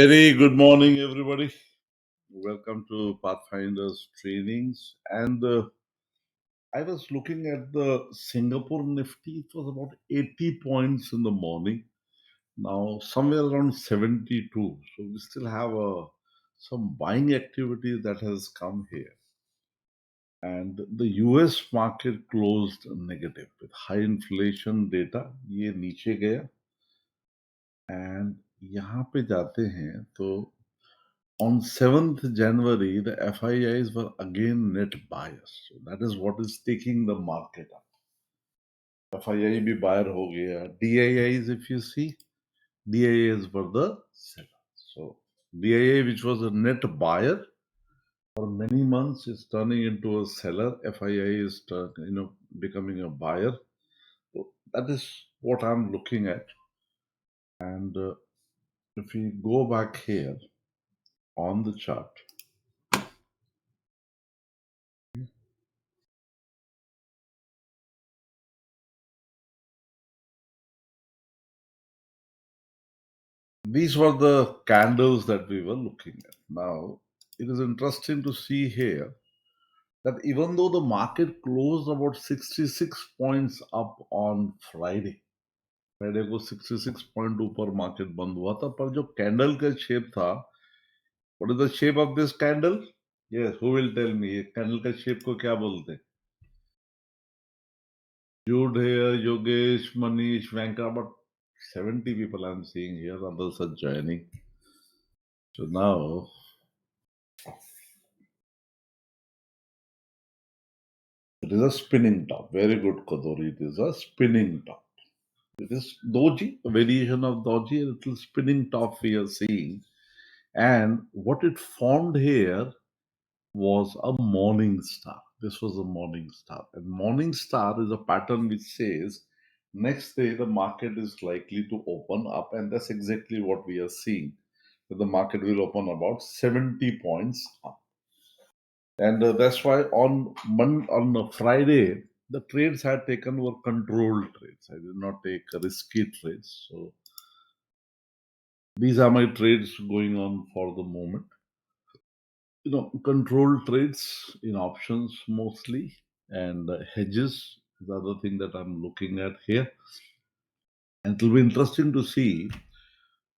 Very good morning, everybody. Welcome to Pathfinder's trainings. And I was looking at the Singapore Nifty. It was about 80 points in the morning. Now, somewhere around 72. So we still have some buying activity that has come here. And the US market closed negative with high inflation data. ये नीचे गया. And यहाँ पे जाते हैं तो on 7th January, the FIIs were again net buyers. So that is what is taking the market up. FII भी buyer हो गया. DIIs, if you see, DIIs were the seller. So DII, which was a net buyer for many months, is turning into a seller. FII is becoming a buyer. So that is what I'm looking at. And if we go back here on the chart, these were the candles that we were looking at. Now, it is interesting to see here that even though the market closed about 66 points up on Friday को 66 point ऊपर market बंद हुआ था, पर जो candle का shape था, what is the shape of this candle? Yes, who will tell me? ये कैंडल का शेप को क्या बोलते हैं? Jude here, Yogesh, Manish, Venka, about 70 people I'm seeing here. Others are joining. So now, it is a spinning top. Very good, Kadori. It is a spinning top. It is doji, a variation of doji, a little spinning top we are seeing. And what it formed here was a morning star. This was a morning star. And morning star is a pattern which says next day the market is likely to open up. And that's exactly what we are seeing. That the market will open about 70 points up. And that's why on a Friday, the trades I had taken were controlled trades. I did not take risky trades. So these are my trades going on for the moment. Controlled trades in options mostly, and hedges is the other thing that I'm looking at here. And it will be interesting to see,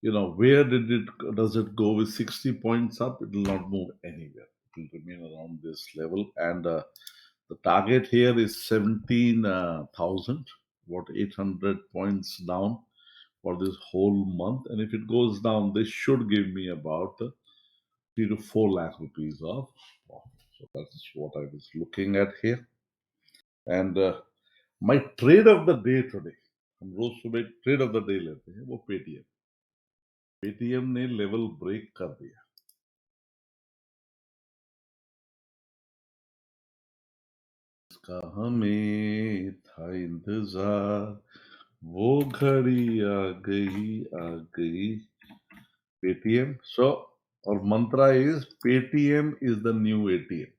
where does it go with 60 points up? It will not move anywhere. It will remain around this level. And the target here is 17,000, what 800 points down for this whole month. And if it goes down, this should give me about 3 to 4 lakh rupees of profit. So that's what I was looking at here. And my trade of the day today, हम रोज सुबह trade off the day लेते हैं, वो Paytm. Paytm ने level break कर दिया. इसका हमें था इंतजार, वो घड़ी आ गई. Paytm. So our mantra is Paytm is the new ATM.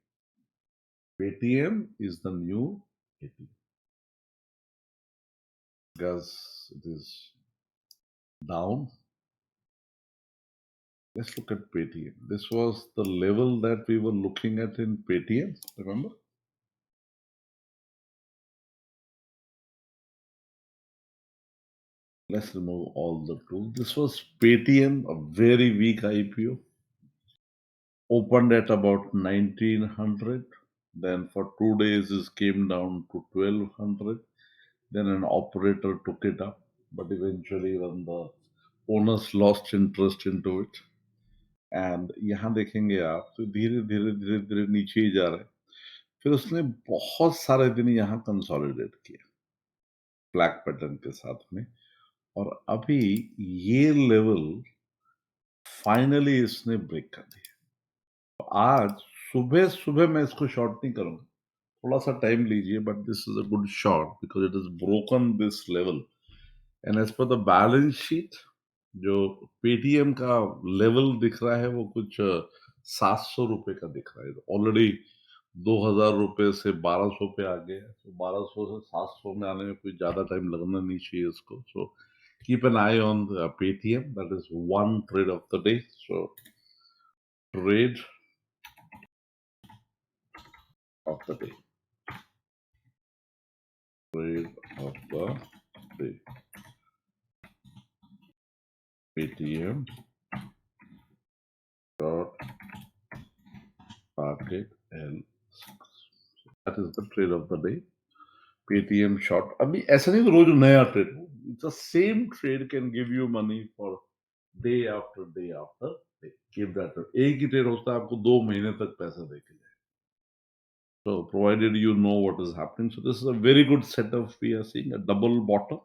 Paytm is the new ATM. Because it is down. Let's look at Paytm. This was the level that we were looking at in Paytm, remember? Let's remove all the tools. This was Paytm, a very weak IPO. Opened at about 1900. Then for 2 days it came down to 1200. Then an operator took it up. But eventually when the owners lost interest into it, and यहाँ देखेंगे आप तो धीरे धीरे धीरे धीरे नीचे ही जा रहा है. फिर उसने बहुत सारे दिन यहाँ कंसोलिडेट किया ब्लैक पैटर्न के साथ में, और अभी ये लेवल फाइनली इसने ब्रेक कर दिया. तो आज सुबह सुबह मैं इसको शॉर्ट नहीं करूंगा, थोड़ा सा टाइम लीजिए, but this is a good short because it is broken this level. And as per the balance sheet, जो पेटीएम का लेवल दिख रहा है वो कुछ 700 रुपए का दिख रहा है. ऑलरेडी 2000 रुपए से 1200 पे आ गया है. तो 1200 से 700 में आने में कोई ज्यादा टाइम लगना नहीं चाहिए इसको. सो Keep an eye on the Paytm. That is one trade of the day. So trade of the day. Trade of the day. Paytm dot target L6. That is the trade of the day. Paytm short. अभी ऐसा नहीं तो रोज नया trade हो. It's the same trade can give you money for day after day after day. Keep that. एक ही trade होता है आपको 2 महीने तक पैसा देके जाए. So provided you know what is happening. So this is a very good setup. We are seeing a double bottom.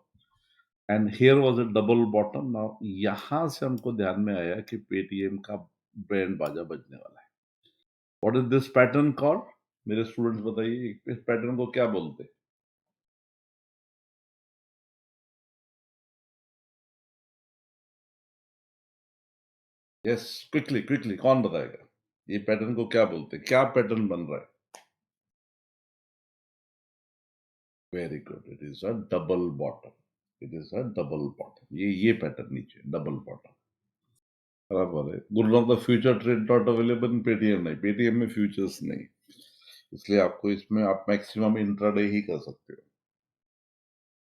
And here was a double bottom. Now यहाँ से हमको ध्यान में आया कि Paytm का बैंड बाजा बजने वाला है. What is this pattern called? मेरे स्टूडेंट्स बताइए इस पैटर्न को क्या बोलते हैं? यस क्विकली क्विकली कौन बताएगा ये पैटर्न को क्या बोलते हैं? क्या पैटर्न बन रहा है? Very good. It is a double bottom. It is a double bottom. ये पैटर्न नीचे डबल बॉटम बराबर है. गुरु of the future trade not available in Paytm. नहीं, पेटीएम में फ्यूचर्स नहीं, इसलिए आपको इसमें आप मैक्सिमम इंट्राडे ही कर सकते हो.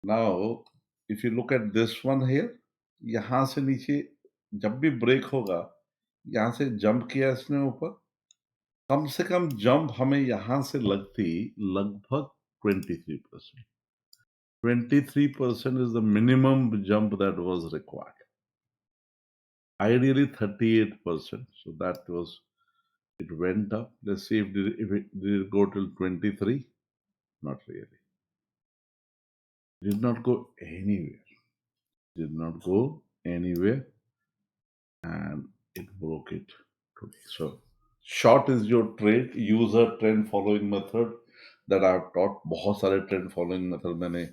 Now if you look at this one here, यहां से नीचे जब भी ब्रेक होगा, यहां से जंप किया इसने ऊपर, कम से कम जंप हमें यहां से लगती लगभग 23%. 23% is the minimum jump that was required. Ideally 38%. So that was, it went up. Let's see did it go till 23? Not really. Did not go anywhere. Did not go anywhere. And it broke it today. So short is your trade. Use a trend following method that I've taught. बहुत सारे trend following method मैंने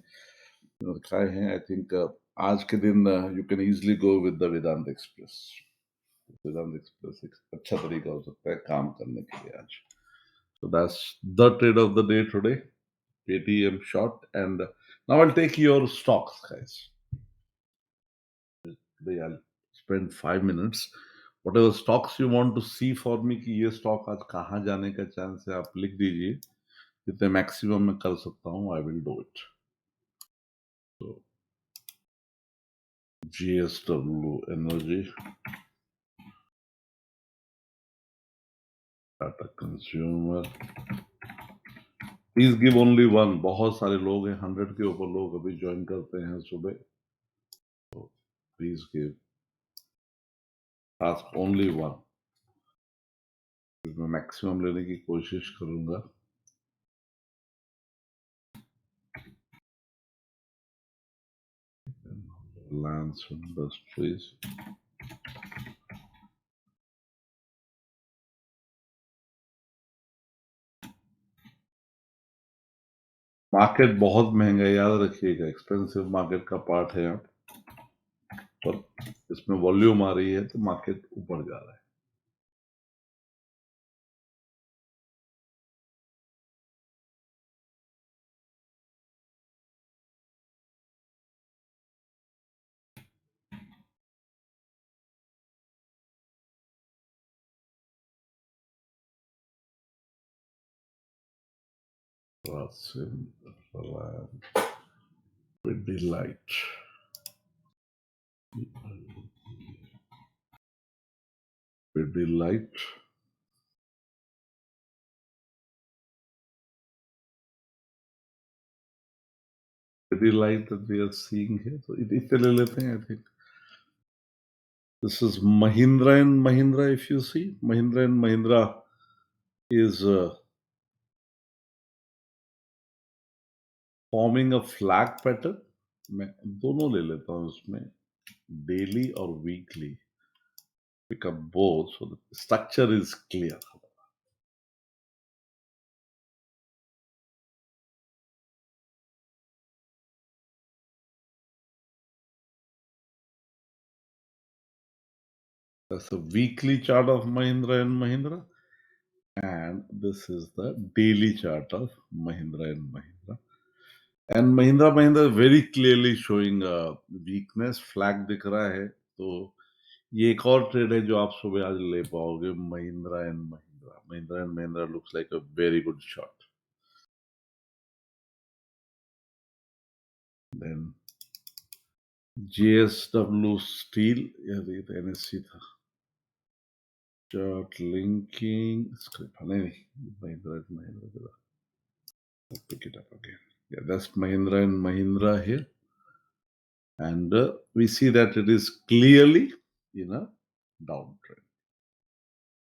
दिखाए हैं. I think आज के दिन you can easily go with the Vedant Express. Vedant Express एक अच्छा तरीका हो सकता है काम करने के लिए आज. So that's the trade of the day today. Paytm short. And now I'll take your stocks, guys. Today I'll spend 5 minutes. Whatever stocks you want to see for me कि ये stock आज कहाँ जाने का चांस है, आप लिख दीजिए. जितने मैक्सिमम मैं कर सकता हूँ, I will do it. So GSW Energy, Tata Consumer. Please give only one. बहुत सारे लोग हैं, 100 के ऊपर लोग अभी ज्वाइन करते हैं सुबह. So please give. Ask only one. मैं मैक्सिमम लेने की कोशिश करूंगा. Lance Industries. मार्केट बहुत महंगा है, याद रखिएगा. एक्सपेंसिव मार्केट का पार्ट है आप, पर इसमें वॉल्यूम आ रही है तो मार्केट ऊपर जा रहा है. Pidilite. Pidilite. Pidilite that we are seeing here. So इतने ले लेते हैं. I think this is Mahindra and Mahindra. If you see, Mahindra and Mahindra is forming a flag pattern. मैं दोनों ले लेता हूँ उसमें, daily or weekly. Pick up both so the structure is clear. That's a weekly chart of Mahindra and Mahindra, and this is the daily chart of Mahindra and Mahindra. And Mahindra Mahindra very clearly showing weakness, flag दिख रहा है, तो ये एक और trade है जो आप सुबह आज ले पाओगे। Mahindra looks like a very good shot. Then JSW steel, ये तो NSC था। Chart linking script, नहीं, Mahindra, I'll pick it up again. Yeah, that's Mahindra and Mahindra here, and we see that it is clearly in a downtrend.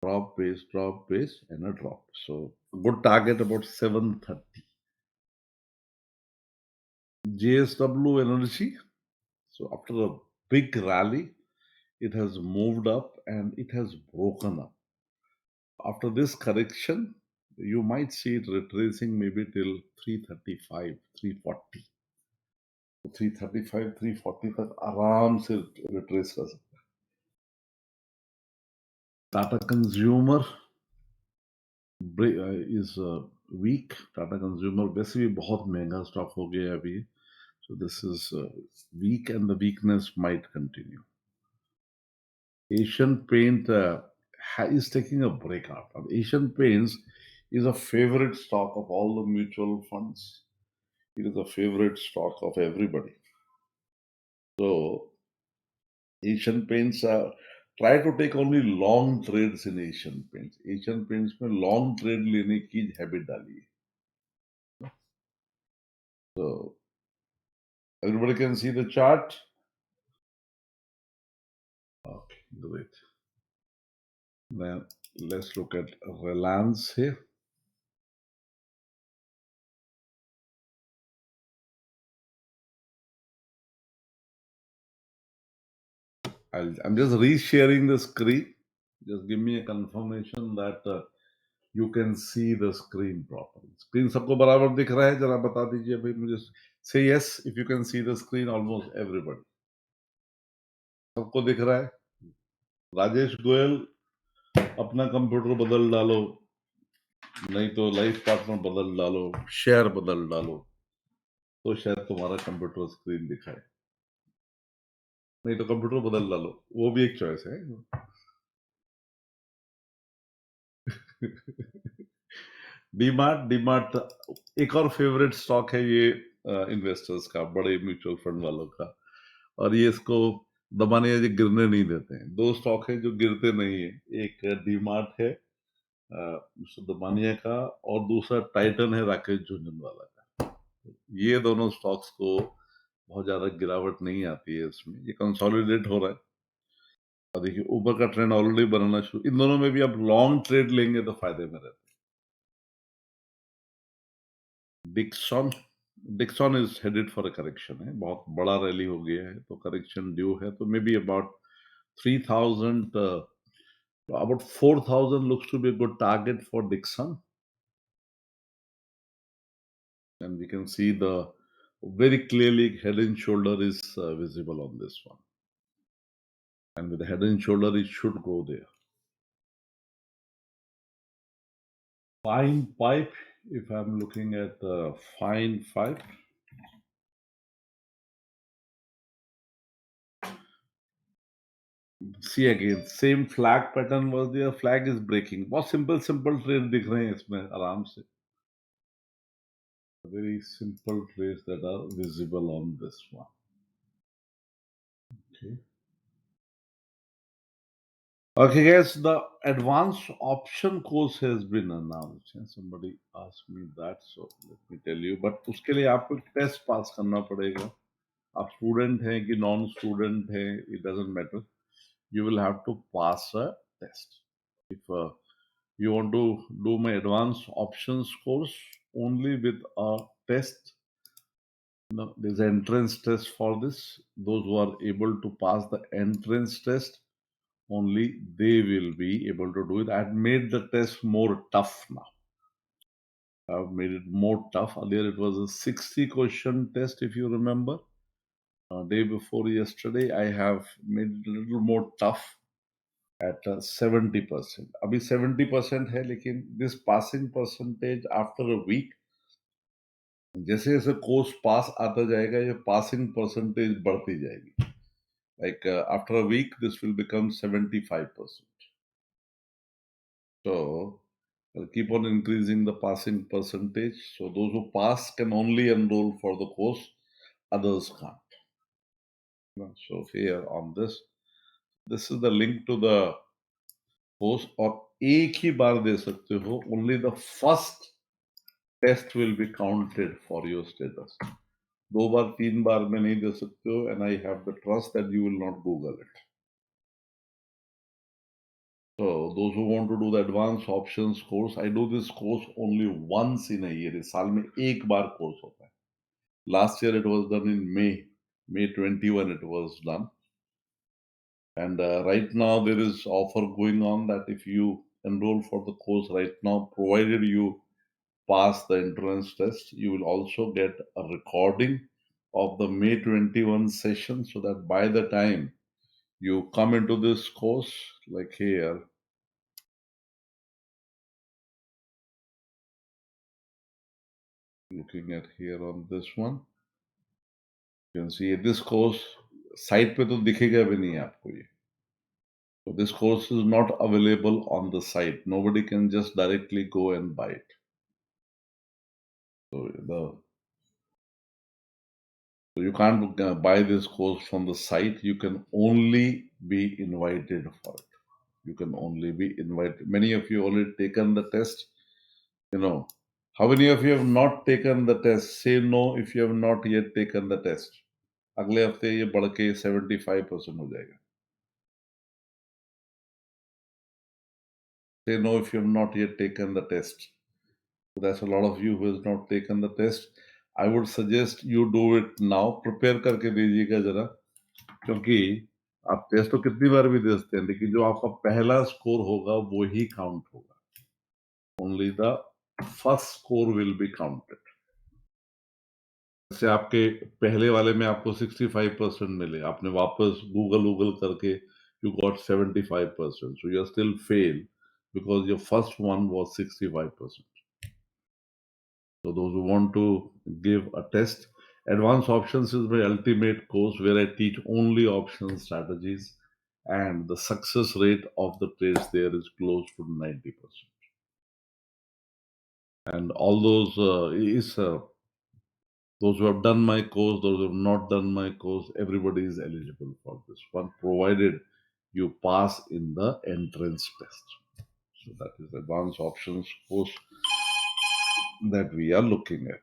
Drop base, and a drop. So good target about 730. JSW Energy. So after a big rally, it has moved up and it has broken up. After this correction, you might see it retracing maybe till 335, 340. 335, 340 तक आराम से retrace कर सकता है। Tata consumer is weak. Tata consumer वैसे भी बहुत महंगा स्टॉक हो गया है अभी, so this is weak and the weakness might continue. Asian Paint is taking a breakout. Asian Paints is a favorite stock of all the mutual funds. It is a favorite stock of everybody. So Asian Paints try to take only long trades in Asian Paints. Asian Paints में long trade लेने की habit डाली है. So everybody can see the chart. Okay, great. Now let's look at Reliance here. I'm just resharing the screen. Just give me a confirmation that you can see the screen properly. Screen सबको बराबर दिख रहा है? जरा बता दीजिए भाई मुझे. Say yes if you can see the screen. Almost everybody. सबको दिख रहा है? राजेश गोयल, अपना कंप्यूटर बदल डालो, नहीं तो लाइफ पार्टनर बदल डालो, शेयर बदल डालो, तो शायद तुम्हारा कंप्यूटर स्क्रीन दिखाए, नहीं तो कंप्यूटर बदल डालो, वो भी एक चॉइस है. डीमार्ट एक और फेवरेट स्टॉक है ये इन्वेस्टर्स का, बड़े म्यूचुअल फंड वालों का, और ये इसको दबाने या गिरने नहीं देते हैं. दो स्टॉक है जो गिरते नहीं है, एक डीमार्ट है मिस्टर दबानिया का, और दूसरा टाइटन है राकेश झुंझुनवाला का. ये दोनों स्टॉक्स को बहुत ज्यादा गिरावट नहीं आती है इसमें, ये कंसोलिडेट हो रहा है. और देखिए ऊपर का ट्रेंड ऑलरेडी बनना शुरू, इन दोनों में भी आप लॉन्ग ट्रेड लेंगे तो फायदे में रहते हैं. Dixon Dixon is headed for a correction है, बहुत बड़ा रैली हो गया है, तो करेक्शन ड्यू है, तो may be about 3000, about 4000 looks to be a good target for Dixon. And we can see the very clearly head and shoulder is visible on this one. And with the head and shoulder, it should go there. Fine pipe, if I'm looking at fine pipe, see again, same flag pattern was there, flag is breaking. बहुत simple trade दिख रहे हैं इसमें आराम से. Very simple trades that are visible on this one. Okay. Okay, guys, the advanced option course has been announced. Somebody asked me that, so let me tell you. But उसके लिए आपको test pass करना पड़ेगा. आप student हैं कि non student हैं, it doesn't matter. You will have to pass a test. If you want to do my advanced options course only with a test, no, there's an entrance test for this. Those who are able to pass the entrance test, only they will be able to do it. I've made the test more tough now. I've made it more tough. Earlier it was a 60 question test, if you remember. Day before yesterday, I have made it a little more tough at 70%. Abhi 70% hai, lekin this passing percentage after a week जैसे जैसे course pass आता जाएगा ये passing percentage बढ़ती जाएगी. Like after a week, this will become 75%. So I'll keep on increasing the passing percentage. So those who pass can only enroll for the course, others can't. So here on this is the link to the course. और एक ही बार दे सकते हो. Only the first test will be counted for your status. दो बार तीन बार में नहीं दे सकते हो. And I have the trust that you will not Google it. So those who want to do the advanced options course, I do this course only once in a year. साल में एक बार course होता है. Last year it was done in May 21 it was done. And right now there is offer going on that if you enroll for the course right now, provided you pass the entrance test, you will also get a recording of the May 21 session, so that by the time you come into this course, like here, looking at here on this one, you can see this course site पे तो दिखेगा भी नहीं आपको ये. So this course is not available on the site. Nobody can just directly go and buy it. So you can't buy this course from the site. You can only be invited for it. You can only be invited. Many of you already taken the test. You know, how many of you have not taken the test? Say no if you have not yet taken the test. अगले हफ्ते ये बढ़ के 75% हो जाएगा. Say no if you have not yet taken the test. So that's a lot of you who has not taken the test. I would suggest you do it now. Prepare करके दीजिएगा जरा, क्योंकि आप टेस्ट तो कितनी बार भी दे सकते हैं, लेकिन जो आपका पहला स्कोर होगा वो ही काउंट होगा. Only the first score will be counted. जैसे आपके पहले वाले में आपको 65% मिले, आपने वापस गूगल करके you got 75%. So you are still fail because your first one was 65%. So those who want to give a test, Advanced Options is my ultimate course where I teach only option strategies, and the success rate of the trades there is close to 90%. And all those those who have done my course, those who have not done my course, everybody is eligible for this one, provided you pass in the entrance test. So that is the Advanced Options course that we are looking at.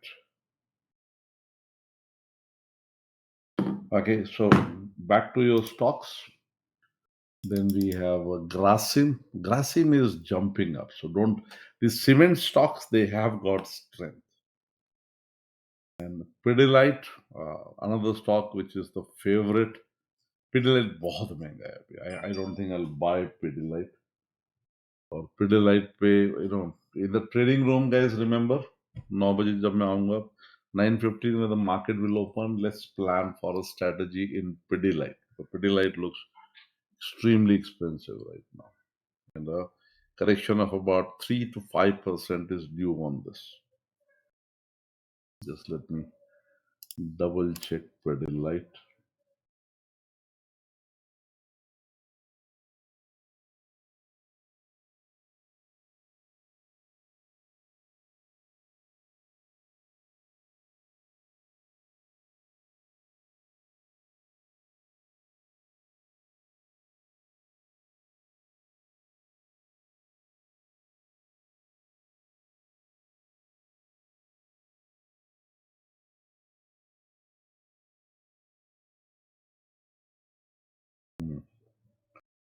Okay, so back to your stocks. Then we have Grasim. Grasim is jumping up. So don't, the cement stocks, they have got strength. And Pidilite, another stock which is the favorite. Pidilite बहुत महंगा है अभी. I don't think I'll buy Pidilite. और Pidilite पे, you know, in the trading room, guys, remember, 9 बजे जब मैं आऊँगा, 9:15 when the market will open, let's plan for a strategy in Pidilite. So Pidilite looks extremely expensive right now. And a correction of about 3 to 5% is due on this. Just let me double check Pidilite.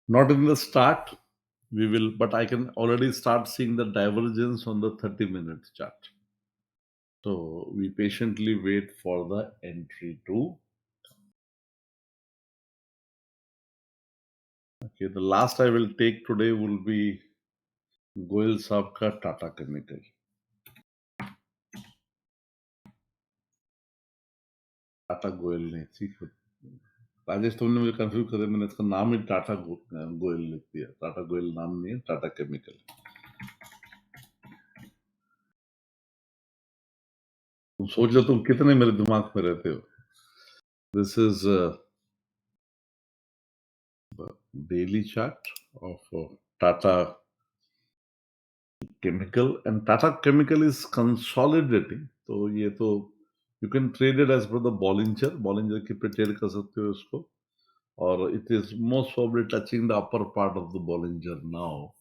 Not in the start, we will, but I can already start seeing the divergence on the 30-minute chart. So we patiently wait for the entry to. Okay, the last I will take today will be Goyal Saab ka Tata Chemical. Tata Goyal ने, ठीक है, राजेश तुमने मुझे confuse कर दिया, मैंने इसका नाम ही टाटा गोयल लिख दिया. टाटा गोयल नाम नहीं है, टाटा केमिकल. सोच लो तुम कितने मेरे दिमाग में रहते हो. This is the daily chart of Tata Chemical, and Tata Chemical is consolidating. तो ये तो you can trade it as per the Bollinger की पे trade कर सकते हो इसको, और it is most probably touching the upper part of the Bollinger now.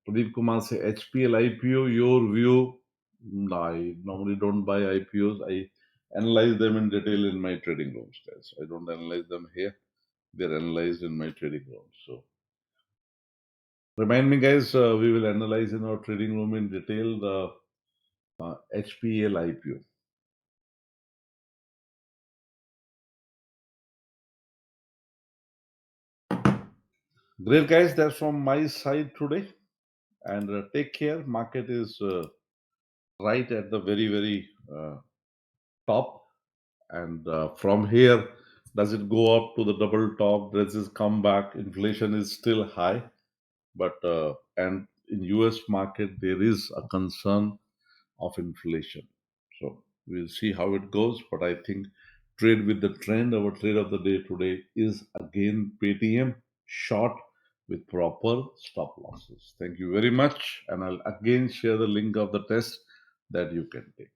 Pradeep Kumar say HPL IPO, your view? I normally don't buy IPOs. I analyze them in detail in my trading rooms, guys. I don't analyze them here. They're analyzed in my trading room. So remind me, guys, we will analyze in our trading room in detail the HPL IPO. Great, guys. That's from my side today. And take care. Market is right at the very, very top. And from here, does it go up to the double top? Does it come back? Inflation is still high, but and in U.S. market there is a concern of inflation. So we'll see how it goes. But I think trade with the trend. Our trade of the day today is again Paytm short with proper stop losses. Thank you very much, and I'll again share the link of the test that you can take.